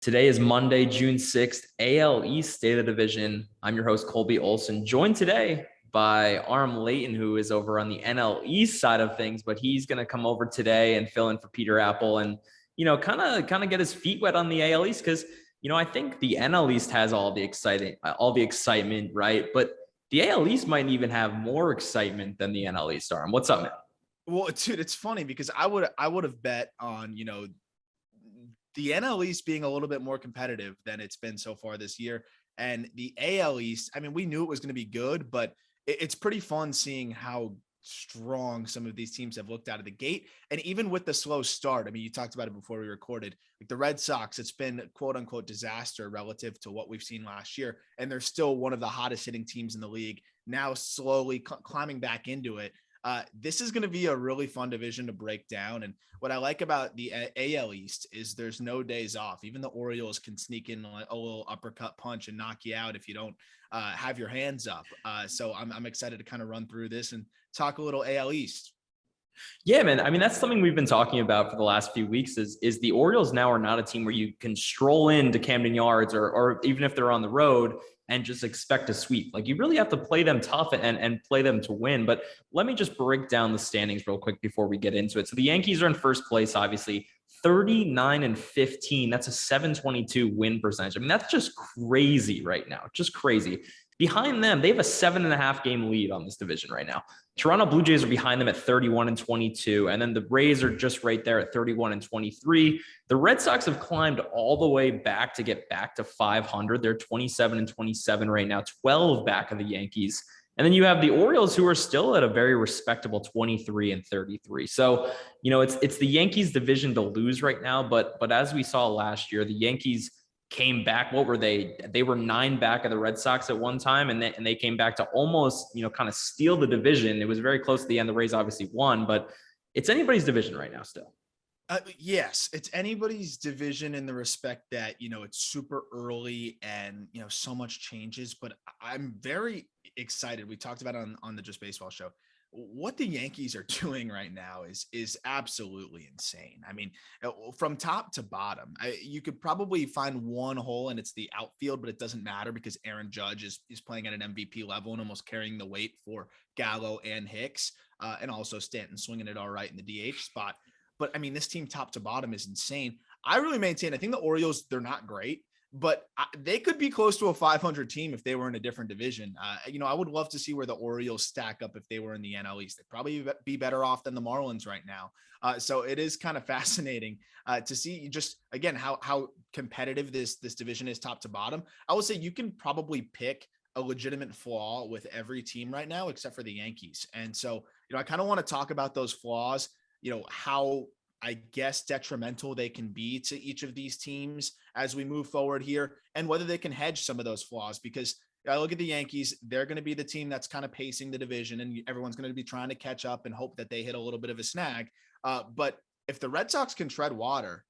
Today is Monday, June 6th, AL East State of Division. I'm your host, Colby Olson, joined today by Aram Leighton, who is over on the NL East side of things, but he's going to come over today and fill in for Peter Apple and, kind of get his feet wet on the AL East because, I think the NL East has all the excitement, right? But the AL East might even have more excitement than the NL East. Aram, what's up, man? Well, dude, it's funny because I would have bet on, the NL East being a little bit more competitive than it's been so far this year. And the AL East, I mean, we knew it was going to be good, but it's pretty fun seeing how strong some of these teams have looked out of the gate. And even with the slow start, I mean, you talked about it before we recorded, like the Red Sox, it's been quote unquote disaster relative to what we've seen last year. And they're still one of the hottest hitting teams in the league, now slowly climbing back into it. This is going to be a really fun division to break down. And what I like about the AL East is there's no days off. Even the Orioles can sneak in a little uppercut punch and knock you out if you don't have your hands up. So I'm excited to kind of run through this and talk a little AL East. Yeah, man. I mean, that's something we've been talking about for the last few weeks is the Orioles now are not a team where you can stroll into Camden Yards or even if they're on the road and just expect a sweep. Like you really have to play them tough and play them to win. But let me just break down the standings real quick before we get into it. So the Yankees are in first place, obviously, 39-15. That's a 722 win percentage. I mean, that's just crazy right now. Just crazy. Behind them, they have a 7.5 game lead on this division right now. Toronto Blue Jays are behind them at 31-22. And then the Rays are just right there at 31-23. The Red Sox have climbed all the way back to get back to 500. They're 27-27 right now, 12 back of the Yankees. And then you have the Orioles, who are still at a very respectable 23-33. So, it's the Yankees division to lose right now. But as we saw last year, the Yankees came back. What were they? They were 9 back of the Red Sox at one time, and they came back to almost, kind of steal the division. It was very close to the end. The Rays obviously won, but it's anybody's division right now still. Yes, it's anybody's division in the respect that, it's super early and, so much changes, but I'm very excited. We talked about it on the Just Baseball show. What the Yankees are doing right now is absolutely insane. I mean, from top to bottom, you could probably find one hole and it's the outfield, but it doesn't matter because Aaron Judge is playing at an MVP level and almost carrying the weight for Gallo and Hicks, and also Stanton swinging it all right in the DH spot. But I mean, this team top to bottom is insane. I really maintain, I think the Orioles, they're not great, but they could be close to a 500 team if they were in a different division. I would love to see where the Orioles stack up if they were in the NL East. They'd probably be better off than the Marlins right now. So it is kind of fascinating to see just, again, how competitive this division is top to bottom. I would say you can probably pick a legitimate flaw with every team right now, except for the Yankees. And so, I kind of want to talk about those flaws, how I guess detrimental they can be to each of these teams as we move forward here and whether they can hedge some of those flaws. Because I look at the Yankees, they're going to be the team that's kind of pacing the division and everyone's going to be trying to catch up and hope that they hit a little bit of a snag. But if the Red Sox can tread water,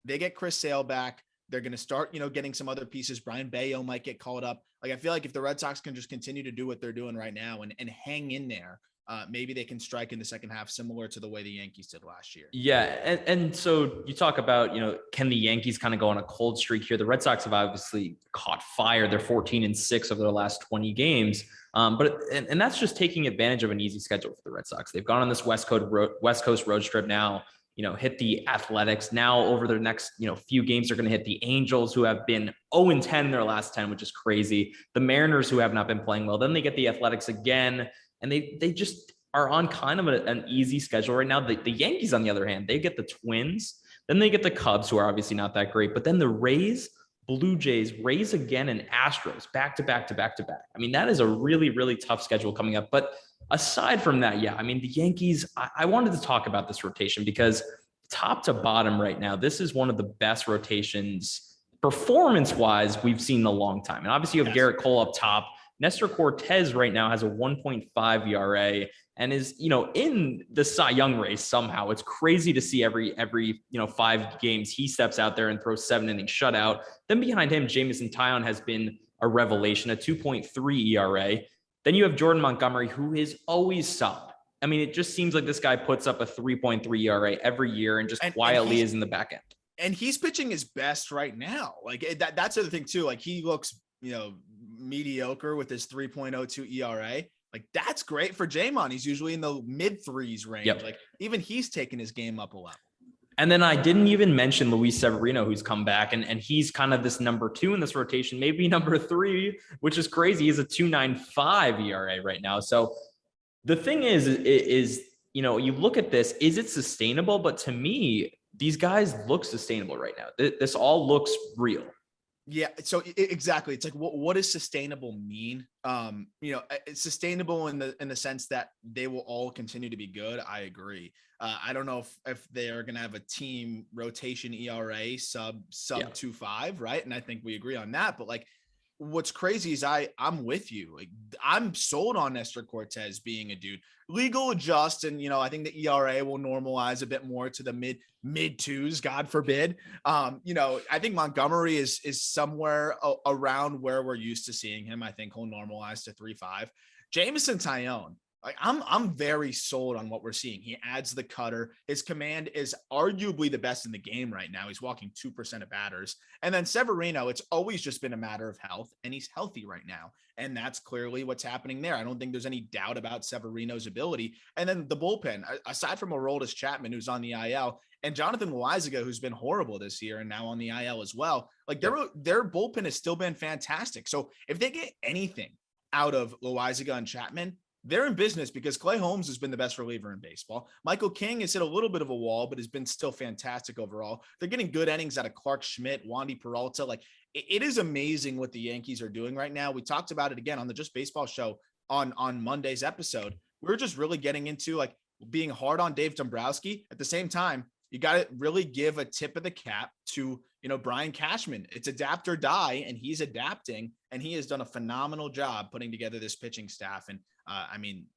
they get Chris Sale back. They're going to start, getting some other pieces. Brian Bayo might get called up. Like, I feel like if the Red Sox can just continue to do what they're doing right now and hang in there, maybe they can strike in the second half, similar to the way the Yankees did last year. Yeah. And so you talk about, can the Yankees kind of go on a cold streak here? The Red Sox have obviously caught fire. They're 14-6 over their last 20 games. But that's just taking advantage of an easy schedule for the Red Sox. They've gone on this West Coast road trip now, hit the Athletics. Now over their next, few games, they're going to hit the Angels, who have been 0-10 in their last 10, which is crazy. The Mariners, who have not been playing well. Then they get the Athletics again. And they just are on kind of an easy schedule right now. The Yankees, on the other hand, they get the Twins. Then they get the Cubs, who are obviously not that great. But then the Rays, Blue Jays, Rays again, and Astros back to back to back to back. I mean, that is a really, really tough schedule coming up. But aside from that, yeah, I mean, the Yankees, I wanted to talk about this rotation because top to bottom right now, this is one of the best rotations performance-wise we've seen in a long time. And obviously you have Garrett Cole up top. Nestor Cortez right now has a 1.5 ERA and is, in the Cy Young race somehow. It's crazy to see every 5 games he steps out there and throws 7-inning shutout. Then behind him, Jamison Tyone has been a revelation, a 2.3 ERA. Then you have Jordan Montgomery, who is always solid. I mean, it just seems like this guy puts up a 3.3 ERA every year and just quietly is in the back end. And he's pitching his best right now. Like that's the other thing too. Like he looks, mediocre with his 3.02 ERA. Like that's great for Jamon. He's usually in the mid threes range. Yep. Like even he's taking his game up a level. And then I didn't even mention Luis Severino, who's come back, and he's kind of this number 2 in this rotation, maybe number 3, which is crazy. He's a 2.95 ERA right now. So the thing is, you look at this, is it sustainable? But to me, these guys look sustainable right now. This all looks real. Yeah. So exactly. It's like, what does sustainable mean? It's sustainable in the sense that they will all continue to be good. I agree. I don't know if they are going to have a team rotation ERA sub 2.5. Right. And I think we agree on that, but like, what's crazy is I'm with you. Like I'm sold on Nestor Cortez being a dude. Legal adjust, and I think the ERA will normalize a bit more to the mid twos, God forbid. I think Montgomery is somewhere around where we're used to seeing him. I think he'll normalize to 3.5. Jameson Taillon, like I'm very sold on what we're seeing. He adds the cutter. His command is arguably the best in the game right now. He's walking 2% of batters. And then Severino, it's always just been a matter of health, and he's healthy right now. And that's clearly what's happening there. I don't think there's any doubt about Severino's ability. And then the bullpen, aside from Aroldis Chapman, who's on the IL, and Jonathan Loaizaga, who's been horrible this year and now on the IL as well, like their bullpen has still been fantastic. So if they get anything out of Loaizaga and Chapman, they're in business, because Clay Holmes has been the best reliever in baseball. Michael King has hit a little bit of a wall, but has been still fantastic overall. They're getting good innings out of Clark Schmidt, Wandy Peralta. Like it is amazing what the Yankees are doing right now. We talked about it again on the Just Baseball show on Monday's episode. We're just really getting into like being hard on Dave Dombrowski. At the same time, you got to really give a tip of the cap to, Brian Cashman. It's adapt or die, and he's adapting, and he has done a phenomenal job putting together this pitching staff. And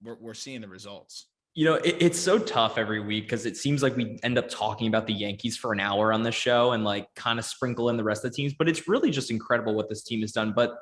we're seeing the results. It's so tough every week, because it seems like we end up talking about the Yankees for an hour on the show and like kind of sprinkle in the rest of the teams, but it's really just incredible what this team has done. But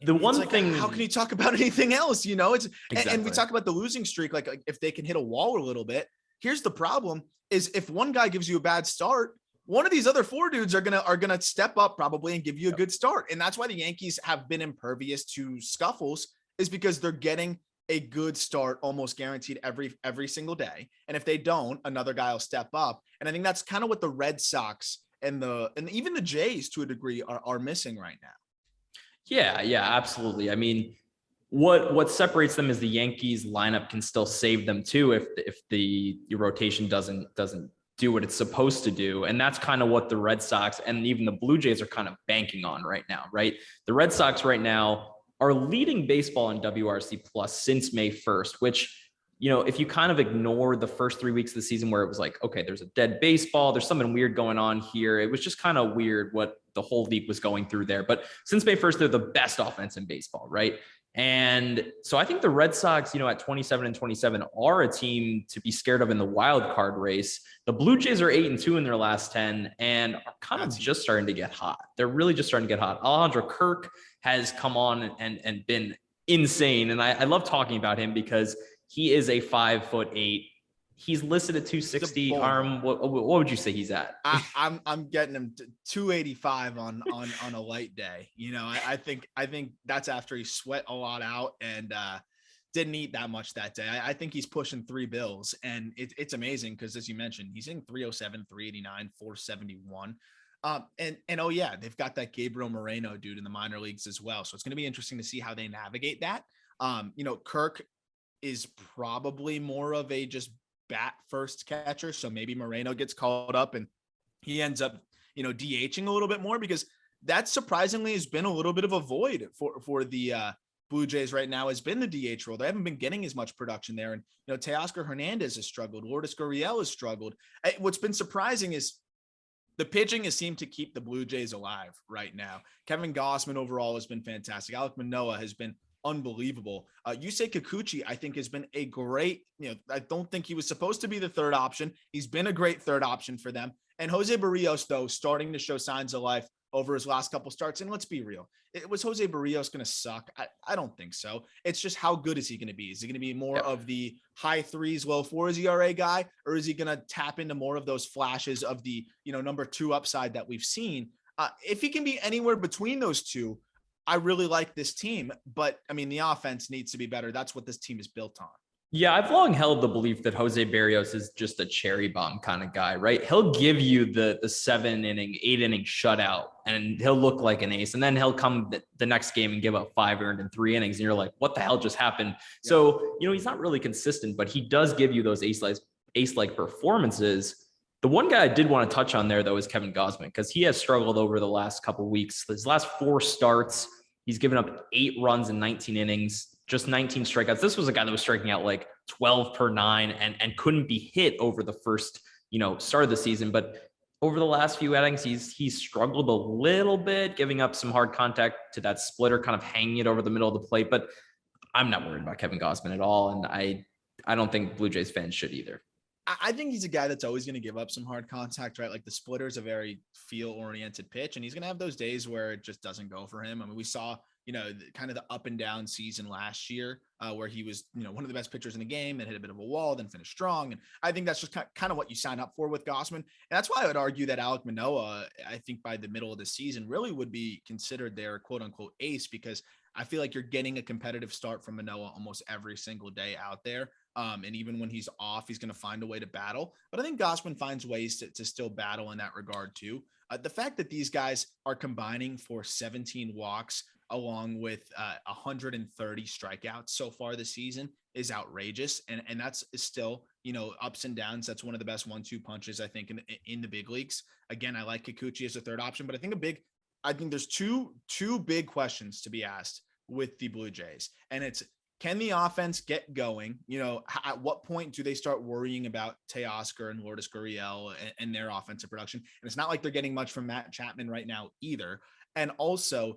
the one thing, how can you talk about anything else? It's exactly. And we talk about the losing streak, like if they can hit a wall a little bit. Here's the problem: is if one guy gives you a bad start, one of these other 4 dudes are gonna step up probably and give you a good start. And that's why the Yankees have been impervious to scuffles, is because they're getting a good start almost guaranteed every single day. And if they don't, another guy will step up. And I think that's kind of what the Red Sox and even the Jays to a degree are missing right now. Yeah, absolutely. I mean, what separates them is the Yankees lineup can still save them too if the rotation doesn't do what it's supposed to do. And that's kind of what the Red Sox and even the Blue Jays are kind of banking on right now, right? The Red Sox right now are leading baseball in WRC plus since May 1st, which, if you kind of ignore the first 3 weeks of the season where it was like, okay, there's a dead baseball, there's something weird going on here. It was just kind of weird what the whole league was going through there. But since May 1st, they're the best offense in baseball, right? And so I think the Red Sox, at 27-27 are a team to be scared of in the wild card race. The Blue Jays are 8-2 in their last 10 and are kind of just starting to get hot. They're really just starting to get hot. Alejandro Kirk has come on and been insane. And I love talking about him because he is a 5'8". He's listed at 260. Aram, what would you say he's at? I'm getting him 285 on a light day. I think that's after he sweat a lot out and didn't eat that much that day. I think he's pushing 3 bills, and it's amazing because, as you mentioned, he's in 307, 389, 471. And oh yeah, they've got that Gabriel Moreno dude in the minor leagues as well. So it's going to be interesting to see how they navigate that. Kirk is probably more of a just bat first catcher. So maybe Moreno gets called up and he ends up, DHing a little bit more, because that surprisingly has been a little bit of a void for the Blue Jays right now, has been the DH role. They haven't been getting as much production there. And, Teoscar Hernandez has struggled. Lourdes Gurriel has struggled. What's been surprising is the pitching has seemed to keep the Blue Jays alive right now. Kevin Gossman overall has been fantastic. Alek Manoah has been unbelievable. Yusei Kikuchi, I think, has been a great, I don't think he was supposed to be the third option. He's been a great third option for them. And Jose Barrios, though, starting to show signs of life over his last couple starts. And let's be real. Was Jose Barrios going to suck? I don't think so. It's just how good is he going to be? Is he going to be more of the high threes, low fours ERA guy, or is he going to tap into more of those flashes of the, number 2 upside that we've seen? If he can be anywhere between those two, I really like this team. But I mean, the offense needs to be better. That's what this team is built on. Yeah, I've long held the belief that Jose Barrios is just a cherry bomb kind of guy, right? He'll give you the 7-inning, 8-inning shutout, and he'll look like an ace. And then he'll come the next game and give up 5 earned in 3 innings. And you're like, what the hell just happened? Yeah. So, he's not really consistent, but he does give you those ace-like performances. The one guy I did want to touch on there, though, is Kevin Gausman, because he has struggled over the last couple of weeks. His last 4 starts, he's given up 8 runs in 19 innings. Just 19 strikeouts. This was a guy that was striking out like 12 per 9 and couldn't be hit over the first, start of the season. But over the last few innings, he's struggled a little bit, giving up some hard contact to that splitter, kind of hanging it over the middle of the plate. But I'm not worried about Kevin Gausman at all. And I don't think Blue Jays fans should either. I think he's a guy that's always going to give up some hard contact, right? Like the splitter is a very feel-oriented pitch, and he's going to have those days where it just doesn't go for him. I mean, we saw, kind of the up and down season last year where he was, one of the best pitchers in the game and hit a bit of a wall, then finished strong. And I think that's just kind of what you sign up for with Gausman. And that's why I would argue that Alek Manoah, I think by the middle of the season, really would be considered their quote unquote ace, because I feel like you're getting a competitive start from Manoah almost every single day out there. And even when he's off, he's going to find a way to battle. But I think Gausman finds ways to still battle in that regard too. The fact that these guys are combining for 17 walks along with 130 strikeouts so far this season is outrageous. And that's still, ups and downs. That's one of the best 1-2 punches, I think, in the big leagues. Again, I like Kikuchi as a third option, but I think there's two big questions to be asked with the Blue Jays. And it's, can the offense get going? At what point do they start worrying about Teoscar and Lourdes Gurriel and their offensive production? And it's not like they're getting much from Matt Chapman right now either. And also,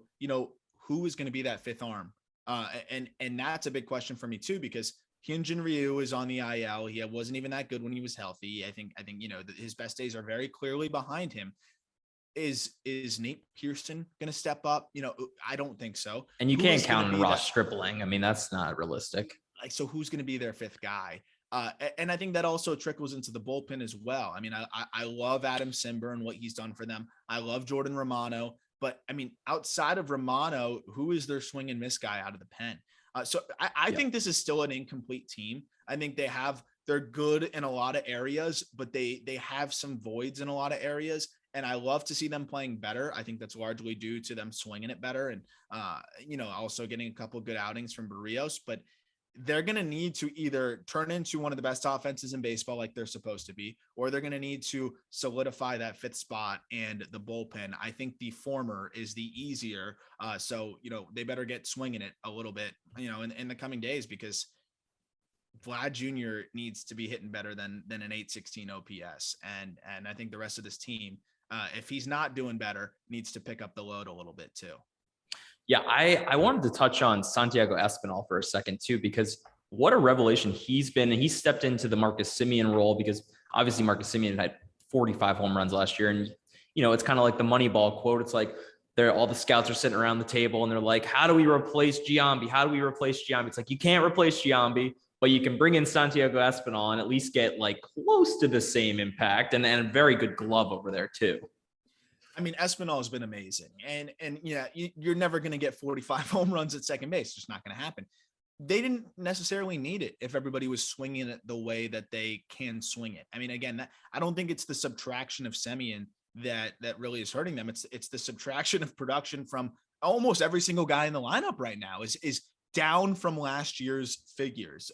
who is going to be that fifth arm? And that's a big question for me too, because Hyunjin Ryu is on the IL. He wasn't even that good when he was healthy. I think his best days are very clearly behind him. Is Nate Pearson going to step up? I don't think so. And you can't count on Ross Stripling. I mean, that's not realistic. So who's going to be their fifth guy? And I think that also trickles into the bullpen as well. I mean, I love Adam Simber and what he's done for them. I love Jordan Romano. But, I mean, outside of Romano, who is their swing and miss guy out of the pen? So I think this is still an incomplete team. I think they're good in a lot of areas, but they have some voids in a lot of areas. And I love to see them playing better. I think that's largely due to them swinging it better and, also getting a couple of good outings from Barrios. But they're going to need to either turn into one of the best offenses in baseball like they're supposed to be, or they're going to need to solidify that fifth spot and the bullpen. I think the former is the easier. So, they better get swinging it a little bit, in the coming days, because Vlad Jr. needs to be hitting better than an 816 OPS. And I think the rest of this team, if he's not doing better, needs to pick up the load a little bit too. Yeah, I wanted to touch on Santiago Espinal for a second too, because what a revelation he's been. And he stepped into the Marcus Semien role because obviously Marcus Semien had 45 home runs last year. And, it's kind of like the Moneyball quote. It's like all the scouts are sitting around the table and they're like, how do we replace Giambi? How do we replace Giambi? It's like, you can't replace Giambi, but you can bring in Santiago Espinal and at least get like close to the same impact and a very good glove over there too. I mean, Espinal has been amazing. And you're never going to get 45 home runs at second base. It's just not going to happen. They didn't necessarily need it if everybody was swinging it the way that they can swing it. I mean, again, I don't think it's the subtraction of Semien that really is hurting them. It's the subtraction of production from almost every single guy in the lineup right now is down from last year's figures.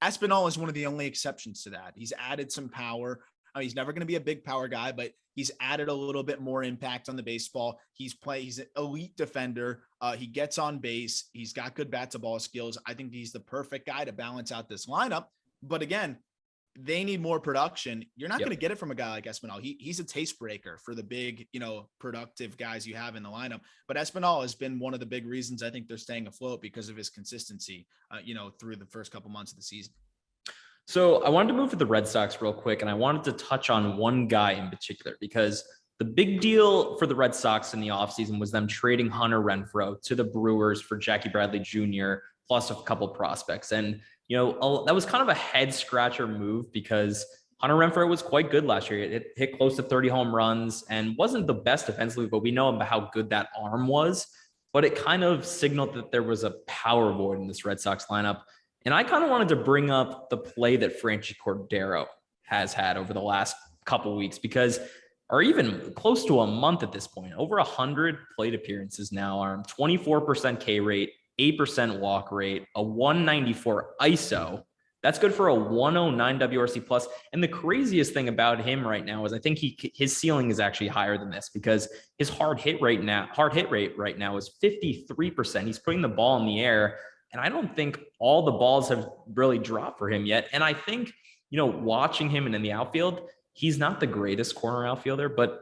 Espinal is one of the only exceptions to that. He's added some power. He's never going to be a big power guy, but he's added a little bit more impact on the baseball. He's an elite defender. He gets on base. He's got good bat to ball skills. I think he's the perfect guy to balance out this lineup. But again, they need more production. You're not going to get it from a guy like Espinal. He's a taste breaker for the big, productive guys you have in the lineup. But Espinal has been one of the big reasons I think they're staying afloat because of his consistency, through the first couple months of the season. So I wanted to move to the Red Sox real quick, and I wanted to touch on one guy in particular because The big deal for the Red Sox in the offseason was them trading Hunter Renfroe to the Brewers for Jackie Bradley Jr., plus a couple prospects. And, that was kind of a head scratcher move because Hunter Renfroe was quite good last year. It hit close to 30 home runs and wasn't the best defensively, but we know about how good that arm was. But it kind of signaled that there was a power void in this Red Sox lineup. And I kind of wanted to bring up the play that Franchy Cordero has had over the last couple of weeks because, or even close to a month at this point, over 100 plate appearances now, Aram, 24% K rate, 8% walk rate, a 194 ISO. That's good for a 109 WRC plus. And the craziest thing about him right now is I think his ceiling is actually higher than this because his hard hit rate right now is 53%. He's putting the ball in the air. And I don't think all the balls have really dropped for him yet. And I think, watching him and in the outfield, he's not the greatest corner outfielder, but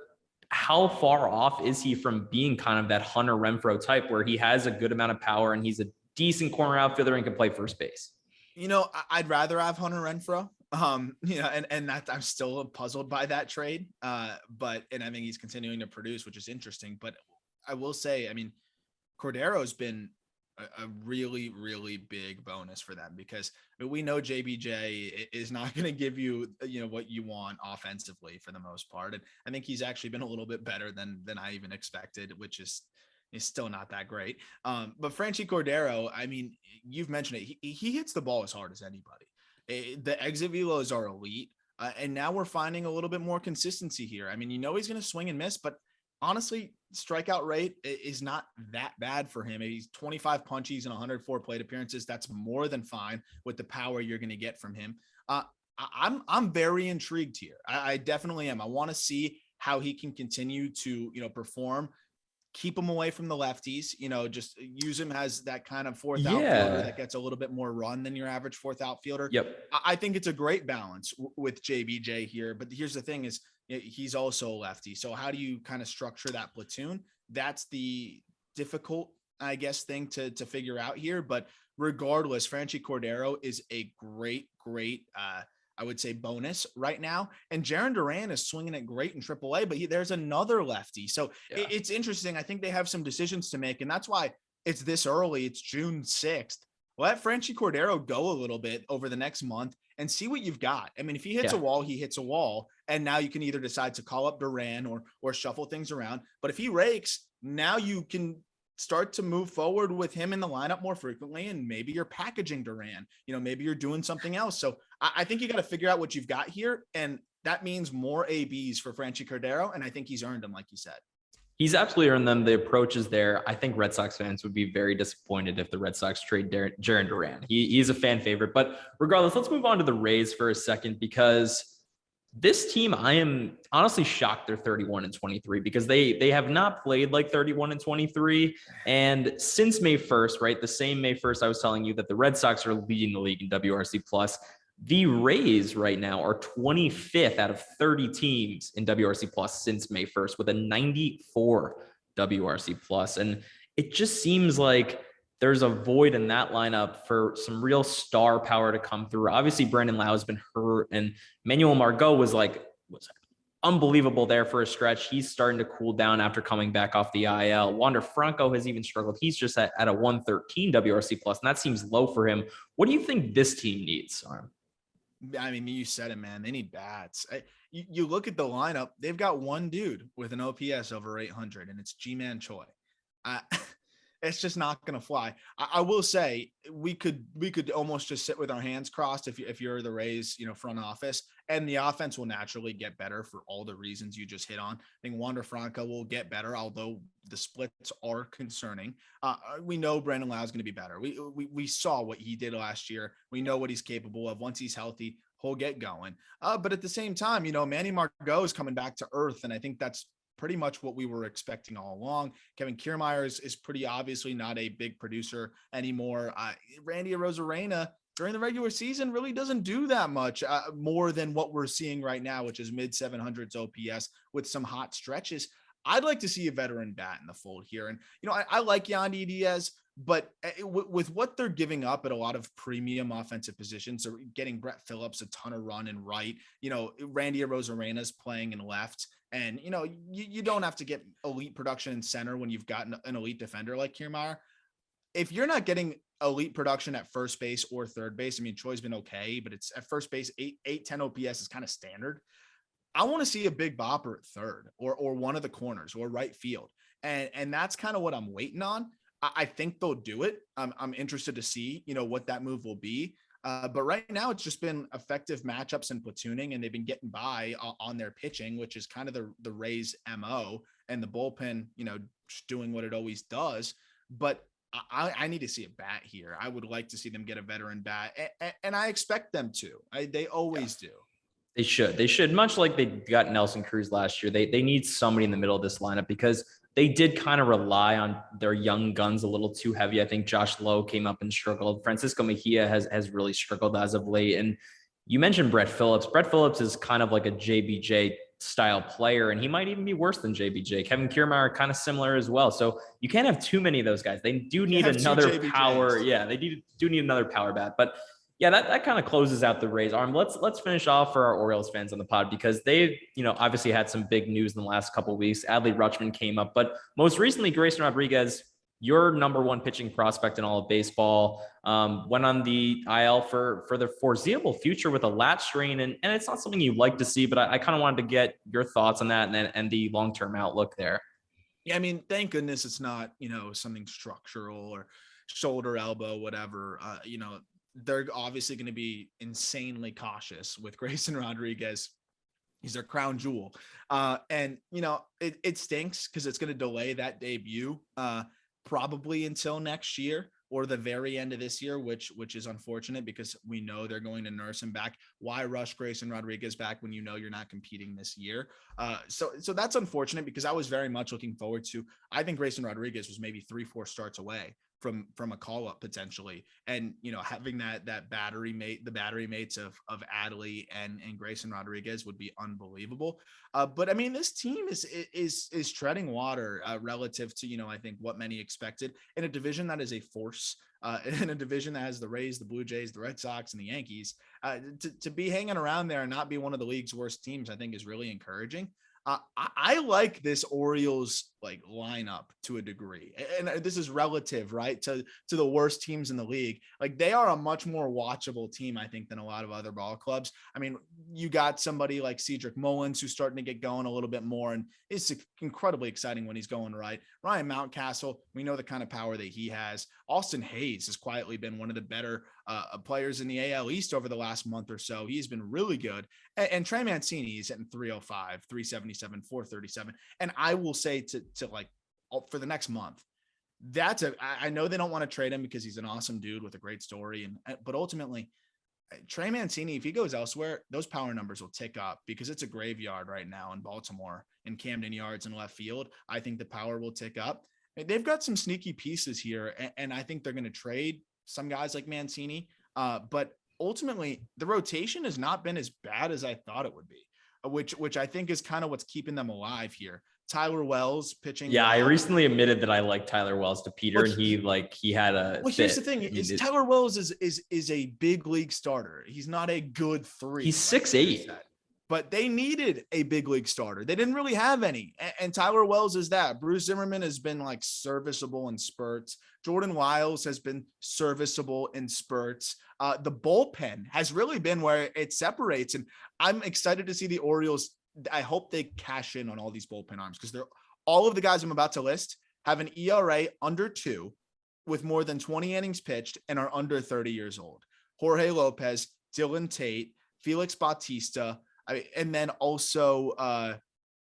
how far off is he from being kind of that Hunter Renfroe type where he has a good amount of power and he's a decent corner outfielder and can play first base? I'd rather have Hunter Renfroe, and that I'm still puzzled by that trade. But I think he's continuing to produce, which is interesting. But I will say, Cordero's been a really, really big bonus for them because we know JBJ is not going to give you, what you want offensively for the most part. And I think he's actually been a little bit better than I even expected, which is still not that great. But Franchy Cordero, you've mentioned it. He hits the ball as hard as anybody. The exit velos are elite. And now we're finding a little bit more consistency here. He's going to swing and miss, but honestly, strikeout rate is not that bad for him. He's 25 punchies and 104 plate appearances. That's more than fine with the power you're going to get from him. I'm very intrigued here. I definitely am. I want to see how he can continue to, perform. Keep him away from the lefties, just use him as that kind of fourth outfielder that gets a little bit more run than your average fourth outfielder. Yep. I think it's a great balance with JBJ here. But here's the thing is he's also a lefty. So how do you kind of structure that platoon? That's the difficult, I guess, thing to figure out here. But regardless, Franchy Cordero is a great, I would say, bonus right now. And Jarren Duran is swinging it great in AAA, but there's another lefty. So it's interesting. I think they have some decisions to make, and that's why it's this early. It's June 6th. Let Franchy Cordero go a little bit over the next month and see what you've got. If he hits a wall, he hits a wall. And now you can either decide to call up Duran or shuffle things around. But if he rakes, now you can start to move forward with him in the lineup more frequently. And maybe you're packaging Duran, maybe you're doing something else. So I think you got to figure out what you've got here. And that means more ABs for Franchy Cordero. And I think he's earned them, like you said. He's absolutely earned them. The approach is there. I think Red Sox fans would be very disappointed if the Red Sox trade Jarren Duran. He's a fan favorite. But regardless, let's move on to the Rays for a second because this team, I am honestly shocked they're 31-23 because they have not played like 31-23. And since May 1st, right, the same May 1st, I was telling you that the Red Sox are leading the league in WRC plus. The Rays right now are 25th out of 30 teams in WRC plus since May 1st with a 94 WRC plus. And it just seems like there's a void in that lineup for some real star power to come through. Obviously, Brandon Lau has been hurt, and Manuel Margot was unbelievable there for a stretch. He's starting to cool down after coming back off the IL. Wander Franco has even struggled. He's just at a 113 WRC plus, and that seems low for him. What do you think this team needs, Aram? You said it, man. They need bats. You look at the lineup, they've got one dude with an OPS over 800, and it's G-Man Choi. It's just not going to fly. I will say we could almost just sit with our hands crossed if you're the Rays, front office, and the offense will naturally get better for all the reasons you just hit on. I think Wander Franco will get better, although the splits are concerning. We know Brandon Lau is going to be better. We saw what he did last year. We know what he's capable of. Once he's healthy, he'll get going. But at the same time, Manny Margot is coming back to earth, and I think that's pretty much what we were expecting all along. Kevin Kiermaier is pretty obviously not a big producer anymore. Randy Arozarena during the regular season really doesn't do that much more than what we're seeing right now, which is mid 700s OPS with some hot stretches. I'd like to see a veteran bat in the fold here. And, I like Yandy Diaz, but with what they're giving up at a lot of premium offensive positions, so getting Brett Phillips a ton of run and right, Randy Arozarena's playing in left. And, you don't have to get elite production in center when you've gotten an elite defender like Kiermaier. If you're not getting elite production at first base or third base, I mean, Troy's been okay, but it's at first base, 810 OPS is kind of standard. I want to see a big bopper at third or one of the corners or right field. And that's kind of what I'm waiting on. I think they'll do it. I'm interested to see, what that move will be. But right now it's just been effective matchups and platooning, and they've been getting by on their pitching, which is kind of the Rays MO, and the bullpen, just doing what it always does. But I need to see a bat here. I would like to see them get a veteran bat, and I expect them to. They always do. They should. They should, much like they got Nelson Cruz last year. They need somebody in the middle of this lineup because they did kind of rely on their young guns a little too heavy. I think Josh Lowe came up and struggled. Francisco Mejia has really struggled as of late. And you mentioned Brett Phillips. Brett Phillips is kind of like a JBJ style player, and he might even be worse than JBJ. Kevin Kiermaier kind of similar as well. So you can't have too many of those guys. They do need another power. Yeah, they do need another power bat. But yeah, that kind of closes out the Rays. Aram, let's finish off for our Orioles fans on the pod, because they've, obviously had some big news in the last couple of weeks. Adley Rutschman came up, but most recently, Grayson Rodriguez, your number one pitching prospect in all of baseball, went on the IL for the foreseeable future with a lat strain. And it's not something you like to see, but I kind of wanted to get your thoughts on that and the long-term outlook there. Yeah, I mean, thank goodness it's not, something structural or shoulder, elbow, whatever. They're obviously going to be insanely cautious with Grayson Rodriguez. He's their crown jewel. And it stinks because it's going to delay that debut probably until next year or the very end of this year, which is unfortunate because we know they're going to nurse him back. Why rush Grayson Rodriguez back when you're not competing this year? So that's unfortunate because I was very much looking forward to, I think Grayson Rodriguez was maybe 3-4 starts away from a call up potentially. And, having the battery mates of Adley and Grayson Rodriguez would be unbelievable. But I mean, this team is treading water relative to, I think what many expected in a division that is a force, in a division that has the Rays, the Blue Jays, the Red Sox, and the Yankees. To be hanging around there and not be one of the league's worst teams, I think is really encouraging. I like this Orioles lineup to a degree, and this is relative, right, to the worst teams in the league. Like, they are a much more watchable team, I think, than a lot of other ball clubs. I mean, you got somebody like Cedric Mullins who's starting to get going a little bit more, and it's incredibly exciting when he's going right. Ryan Mountcastle, we know the kind of power that he has. Austin Hayes has quietly been one of the better players in the AL East over the last month or so. He's been really good. And Trey Mancini is hitting 305, 377, 437. And I will say to for the next month, I know they don't want to trade him because he's an awesome dude with a great story. But ultimately, Trey Mancini, if he goes elsewhere, those power numbers will tick up because it's a graveyard right now in Baltimore, in Camden Yards and left field. I think the power will tick up. They've got some sneaky pieces here, and I think they're going to trade some guys like Mancini. But ultimately, the rotation has not been as bad as I thought it would be, which I think is kind of what's keeping them alive here. Tyler Wells pitching. Yeah, I recently admitted that I like Tyler Wells to Peter, and he had a. Well, here's the thing: Tyler Wells is a big league starter. He's not a good 3. He's 6'8". But they needed a big league starter. They didn't really have any. And Tyler Wells is that. Bruce Zimmerman has been serviceable in spurts. Jordan Wiles has been serviceable in spurts. The bullpen has really been where it separates. And I'm excited to see the Orioles. I hope they cash in on all these bullpen arms because all of the guys I'm about to list have an ERA under 2 with more than 20 innings pitched and are under 30 years old. Jorge Lopez, Dylan Tate, Felix Bautista, and then also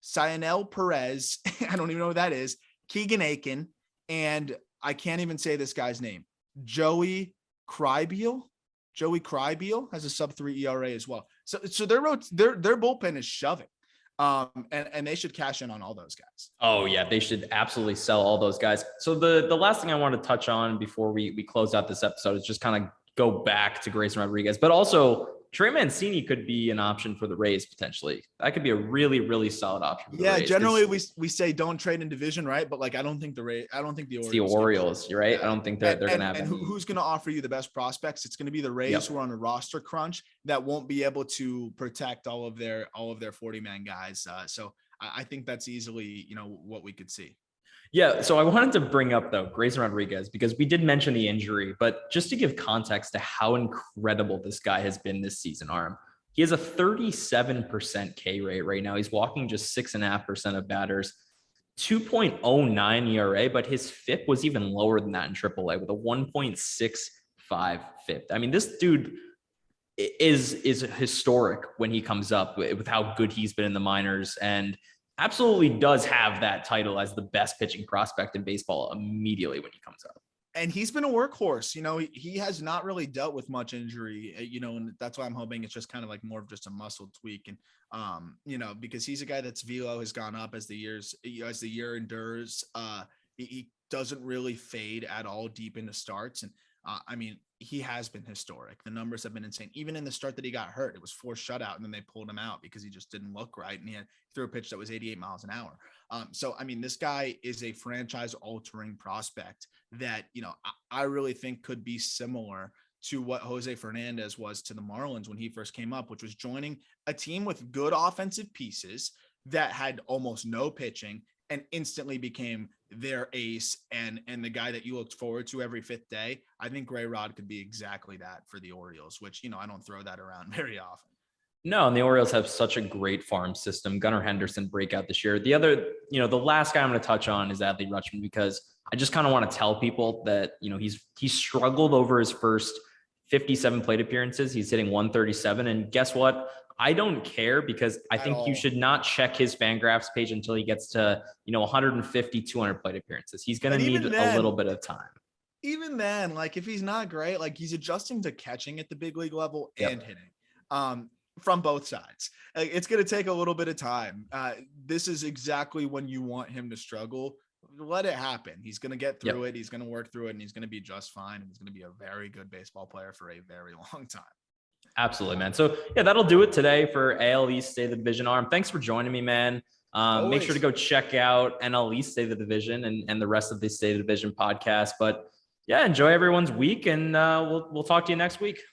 Sionel Perez. I don't even know who that is. Keegan Aiken, and I can't even say this guy's name. Joey Krybiel. Joey Krybiel has a sub-3 ERA as well. So their bullpen is shoving. And they should cash in on all those guys. Oh yeah, they should absolutely sell all those guys. So the last thing I want to touch on before we close out this episode is just kind of go back to Grayson Rodriguez, but also Trey Mancini could be an option for the Rays potentially. That could be a really, really solid option. For the Rays, generally we say don't trade in division, right? But I don't think the Orioles. The Orioles, you're right. Yeah. I don't think they're going to have. And who's going to offer you the best prospects? It's going to be the Rays who are on a roster crunch that won't be able to protect all of their 40-man guys. So I think that's easily, what we could see. Yeah, so I wanted to bring up though Grayson Rodriguez because we did mention the injury, but just to give context to how incredible this guy has been this season, Aram, he has a 37% K rate right now. He's walking just 6.5% of batters, 2.09 ERA, but his FIP was even lower than that in AAA with a 1.65 FIP. I mean, this dude is historic when he comes up with how good he's been in the minors, and absolutely does have that title as the best pitching prospect in baseball immediately when he comes up. And he's been a workhorse. He has not really dealt with much injury, and that's why I'm hoping it's just kind of like more of just a muscle tweak. And, because he's a guy that's velo has gone up as the year endures. He doesn't really fade at all deep into starts. And he has been historic. The numbers have been insane. Even in the start that he got hurt, it was 4 shutout, and then they pulled him out because he just didn't look right. And he threw a pitch that was 88 miles an hour. This guy is a franchise altering prospect that, I really think could be similar to what Jose Fernandez was to the Marlins when he first came up, which was joining a team with good offensive pieces that had almost no pitching and instantly became their ace and the guy that you looked forward to every 5th day. I think Gray Rod could be exactly that for the Orioles, which, I don't throw that around very often. No, and the Orioles have such a great farm system. Gunnar Henderson breakout this year. The other, the last guy I'm going to touch on is Adley Rutschman, because I just kind of want to tell people that, he's struggled over his first 57 plate appearances. He's hitting 137. And guess what? I don't care, because I think you should not check his Fangraphs page until he gets to, 150, 200 plate appearances. He's going to need a little bit of time. Even then, like if he's not great, like he's adjusting to catching at the big league level and hitting from both sides. It's going to take a little bit of time. This is exactly when you want him to struggle. Let it happen. He's going to get through it. He's going to work through it, and he's going to be just fine. And he's going to be a very good baseball player for a very long time. Absolutely, man. So yeah, that'll do it today for AL East State of the Division. Arm, thanks for joining me, man. Make sure to go check out NL East State of the Division and the rest of the State of the Division podcast. But yeah, enjoy everyone's week, and we'll talk to you next week.